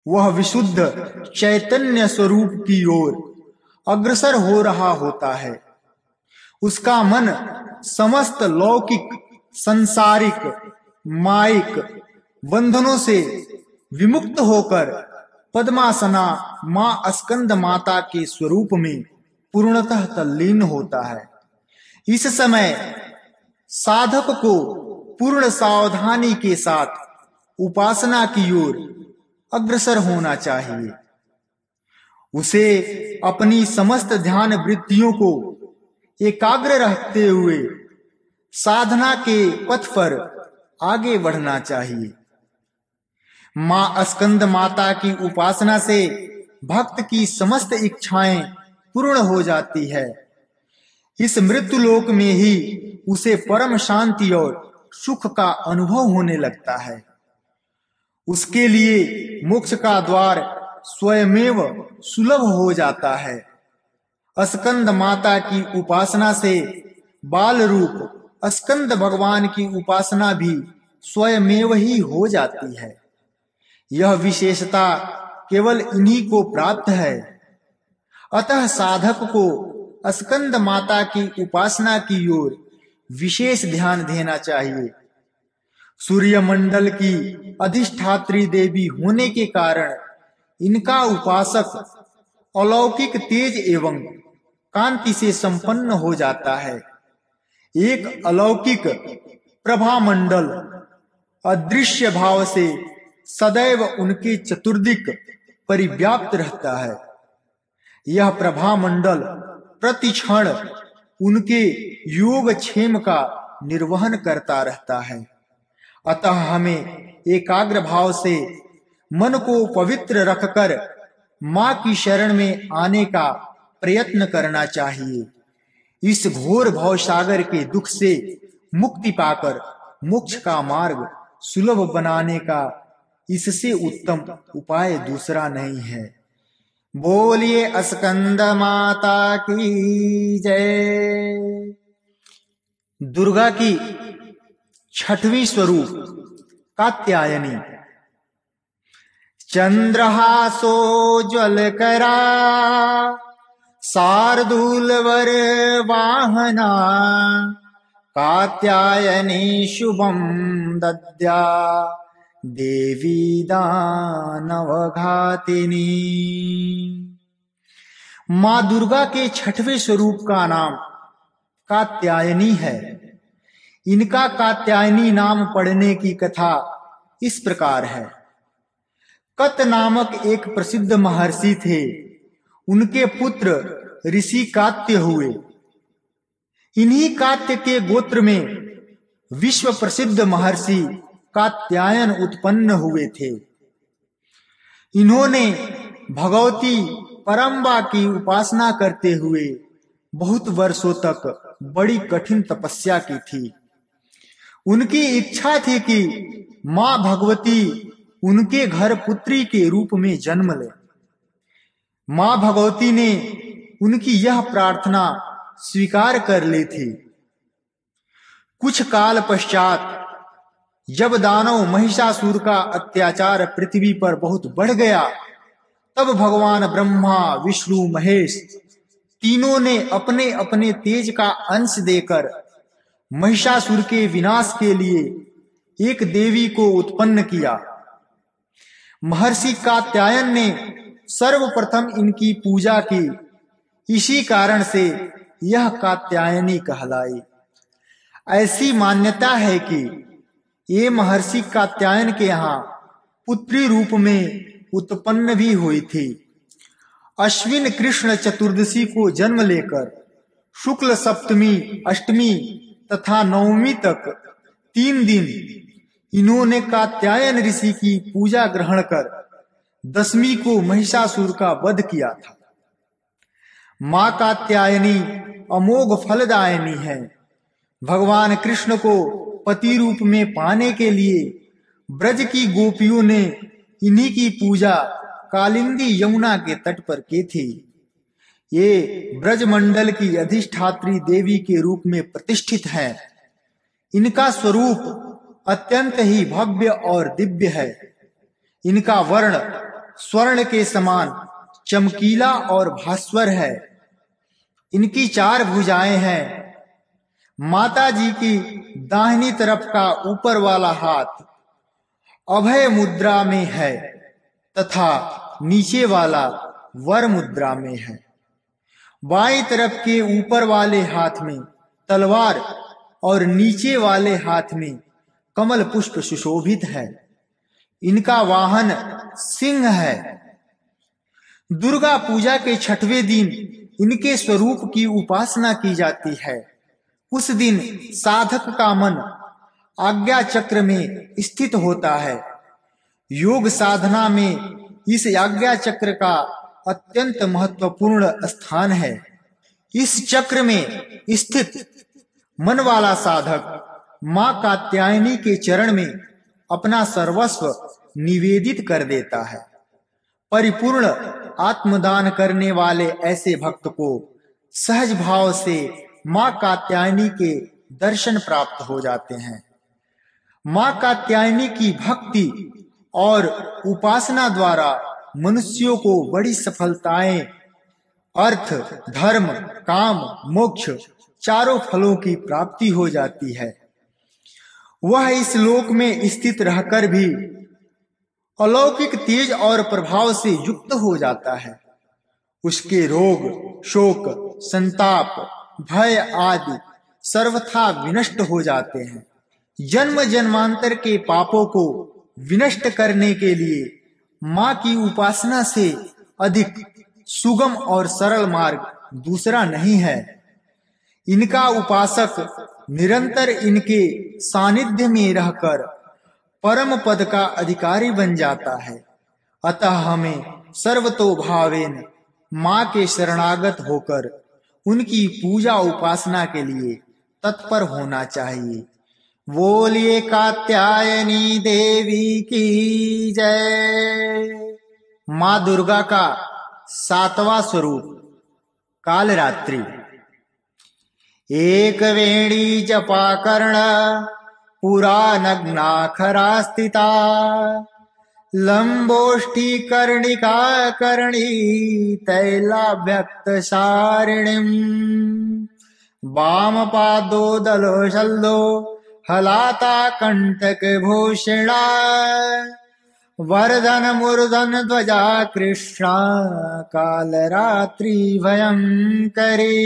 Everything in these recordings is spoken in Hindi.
वह विशुद्ध चैतन्य स्वरूप की ओर अग्रसर हो रहा होता है। उसका मन समस्त लौकिक, संसारिक, मायिक बंधनों से विमुक्त होकर पद्मासना मां स्कंद माता के स्वरूप में पूर्णतः तल्लीन होता है। इस समय साधक को पूर्ण सावधानी के साथ उपासना की ओर अग्रसर होना चाहिए। उसे अपनी समस्त ध्यान वृत्तियों को एकाग्र रखते हुए साधना के पथ पर आगे बढ़ना चाहिए। मां स्कंद माता की उपासना से भक्त की समस्त इच्छाएं पूर्ण हो जाती है। इस मृत्यु लोक में ही उसे परम शांति और सुख का अनुभव होने लगता है। उसके लिए मोक्ष का द्वार स्वयमेव सुलभ हो जाता है। स्कंद माता की उपासना से बाल रूप स्कंद भगवान की उपासना भी स्वयमेव ही हो जाती है। यह विशेषता केवल इन्हीं को प्राप्त है। अतः साधक को स्कंद माता की उपासना की ओर विशेष ध्यान देना चाहिए। सूर्य मंडल की अधिष्ठात्री देवी होने के कारण इनका उपासक अलौकिक तेज एवं कांति से संपन्न हो जाता है। एक अलौकिक प्रभा मंडल अदृश्य भाव से सदैव उनके चतुर्दिक परिव्याप्त रहता है। यह प्रभा मंडल प्रति क्षण उनके योगक्षेम का निर्वहन करता रहता है। अतः हमें एकाग्र भाव से मन को पवित्र रखकर मां की शरण में आने का प्रयत्न करना चाहिए। इस घोर भवसागर के दुख से मुक्ति पाकर मोक्ष का मार्ग सुलभ बनाने का इससे उत्तम उपाय दूसरा नहीं है। बोलिए स्कंद माता की जय। दुर्गा की छठवीं स्वरूप कात्यायनी। चंद्रहासो ज्वलकरा शार्दूल वर वाहना कात्यायनी शुभम दद्या देवी दानव घातिनी। मां दुर्गा के छठवें स्वरूप का नाम कात्यायनी है। इनका कात्यायनी नाम पड़ने की कथा इस प्रकार है। कत नामक एक प्रसिद्ध महर्षि थे। उनके पुत्र ऋषि कात्य हुए। इन्हीं कात्य के गोत्र में विश्व प्रसिद्ध महर्षि कात्यायन उत्पन्न हुए थे। इन्होंने भगवती परम्बा की उपासना करते हुए बहुत वर्षों तक बड़ी कठिन तपस्या की थी। उनकी इच्छा थी कि मां भगवती उनके घर पुत्री के रूप में जन्म ले। मां भगवती ने उनकी यह प्रार्थना स्वीकार कर ली थी। कुछ काल पश्चात जब दानव महिषासुर का अत्याचार पृथ्वी पर बहुत बढ़ गया, तब भगवान ब्रह्मा, विष्णु, महेश तीनों ने अपने अपने तेज का अंश देकर महिषासुर के विनाश के लिए एक देवी को उत्पन्न किया। महर्षि कात्यायन ने सर्वप्रथम इनकी पूजा की। इसी कारण से यह कात्यायनी कहलाई। ऐसी मान्यता है कि ये महर्षि कात्यायन के यहाँ पुत्री रूप में उत्पन्न भी हुई थी। अश्विन कृष्ण चतुर्दशी को जन्म लेकर शुक्ल सप्तमी, अष्टमी तथा नवमी तक 3 दिन इन्होंने कात्यायन ऋषि की पूजा ग्रहण कर दशमी को महिषासुर का वध किया था। मां कात्यायनी अमोघ फलदायिनी है। भगवान कृष्ण को पति रूप में पाने के लिए ब्रज की गोपियों ने इन्हीं की पूजा कालिंदी यमुना के तट पर की थी। ये ब्रजमंडल की अधिष्ठात्री देवी के रूप में प्रतिष्ठित है। इनका स्वरूप अत्यंत ही भव्य और दिव्य है। इनका वर्ण स्वर्ण के समान चमकीला और भास्वर है। इनकी 4 भुजाएं हैं। माता जी की दाहिनी तरफ का ऊपर वाला हाथ अभय मुद्रा में है तथा नीचे वाला वर मुद्रा में है। बाईं तरफ के ऊपर वाले हाथ में तलवार और नीचे वाले हाथ में कमल पुष्प सुशोभित है। इनका वाहन सिंह है। दुर्गा पूजा के 6वें दिन इनके स्वरूप की उपासना की जाती है। उस दिन साधक का मन आज्ञा चक्र में स्थित होता है। योग साधना में इस आज्ञा चक्र का अत्यंत महत्वपूर्ण स्थान है। इस चक्र में स्थित मन वाला साधक मां कात्यायनी के चरण में अपना सर्वस्व निवेदित कर देता है। परिपूर्ण आत्मदान करने वाले ऐसे भक्त को सहज भाव से मां कात्यायनी के दर्शन प्राप्त हो जाते हैं। मां कात्यायनी की भक्ति और उपासना द्वारा मनुष्यों को बड़ी सफलताएं, अर्थ, धर्म, काम, मोक्ष चारों फलों की प्राप्ति हो जाती है। वह इस लोक में स्थित रहकर भी अलौकिक तेज और प्रभाव से युक्त हो जाता है। उसके रोग, शोक, संताप, भय आदि सर्वथा विनष्ट हो जाते हैं। जन्म जन्मांतर के पापों को विनष्ट करने के लिए मां की उपासना से अधिक सुगम और सरल मार्ग दूसरा नहीं है। इनका उपासक निरंतर इनके सानिध्य में रहकर परम पद का अधिकारी बन जाता है। अतः हमें सर्वतोभावेन मां के शरणागत होकर उनकी पूजा उपासना के लिए तत्पर होना चाहिए। बोलिए कात्यायनी देवी की जय। मां दुर्गा का 7वां स्वरूप कालरात्रि। एक वेणी जपा कर्ण पुरा नग्ना खरा स्थिता लंबोष्ठी कर्णिका कर्णी तैला व्यक्त सारिणीम वाम पादो दलो शल्लो हलाता कंटक भूषणा वर्धन मूर्धन ध्वजा कृष्णा कालरात्रि भयंकरी।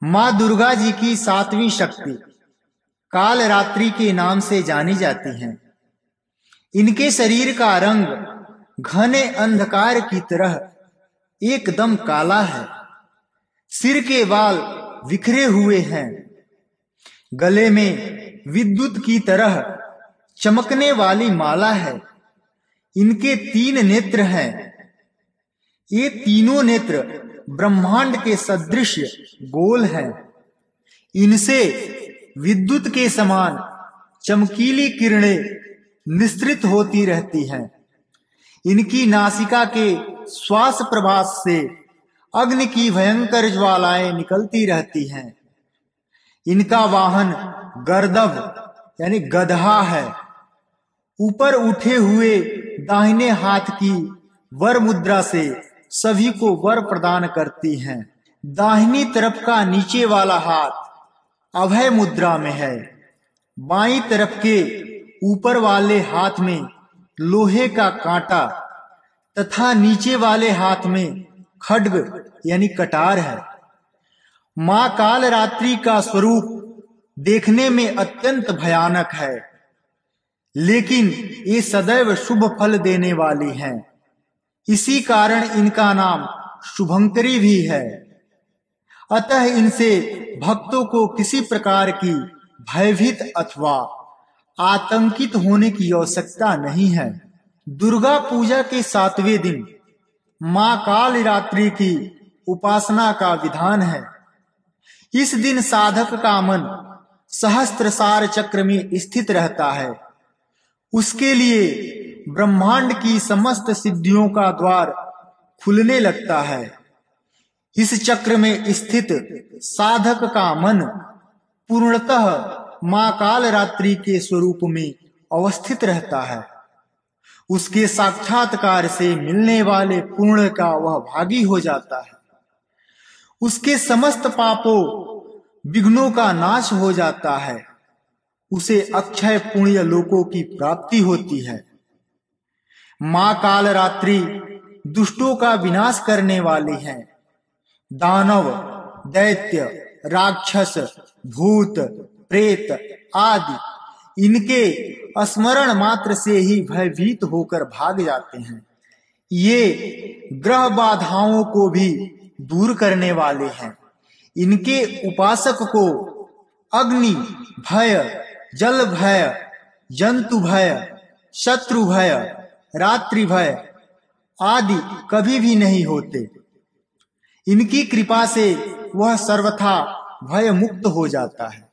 मां दुर्गा जी की 7वीं शक्ति कालरात्रि के नाम से जानी जाती हैं। इनके शरीर का रंग घने अंधकार की तरह एकदम काला है। सिर के बाल बिखरे हुए हैं। गले में विद्युत की तरह चमकने वाली माला है। इनके 3 नेत्र हैं। ये तीनों नेत्र ब्रह्मांड के सदृश गोल हैं। इनसे विद्युत के समान चमकीली किरणें निस्सृत होती रहती हैं। इनकी नासिका के श्वास प्रभास से अग्नि की भयंकर ज्वालाएं निकलती रहती हैं। इनका वाहन गर्दभ यानी गधा है। ऊपर उठे हुए दाहिने हाथ की वर मुद्रा से सभी को वर प्रदान करती हैं। दाहिनी तरफ का नीचे वाला हाथ अभय मुद्रा में है। बाईं तरफ के ऊपर वाले हाथ में लोहे का कांटा तथा नीचे वाले हाथ में खड्ग यानी कटार है। मां कालरात्रि का स्वरूप देखने में अत्यंत भयानक है, लेकिन ये सदैव शुभ फल देने वाली हैं। इसी कारण इनका नाम शुभंकरी भी है। अतः इनसे भक्तों को किसी प्रकार की भयभीत अथवा आतंकित होने की आवश्यकता नहीं है। दुर्गा पूजा के 7वें दिन मां कालरात्रि की उपासना का विधान है। इस दिन साधक का मन सहस्त्रसार चक्र में स्थित रहता है। उसके लिए ब्रह्मांड की समस्त सिद्धियों का द्वार खुलने लगता है। इस चक्र में स्थित साधक का मन पूर्णतः मां कालरात्रि के स्वरूप में अवस्थित रहता है। उसके साक्षात्कार से मिलने वाले पुण्य का वह भागी हो जाता है। उसके समस्त पापों विघ्नों का नाश हो जाता है। उसे अक्षय पुण्य लोकों की प्राप्ति होती है। मां काल रात्रि दुष्टों का विनाश करने वाली हैं। दानव, दैत्य, राक्षस, भूत, प्रेत आदि इनके स्मरण मात्र से ही भयभीत होकर भाग जाते हैं। ये ग्रह बाधाओं को भी दूर करने वाले हैं। इनके उपासक को अग्नि भय, जल भय, जंतु भय, शत्रु भय, रात्रि भय आदि कभी भी नहीं होते। इनकी कृपा से वह सर्वथा भय मुक्त हो जाता है।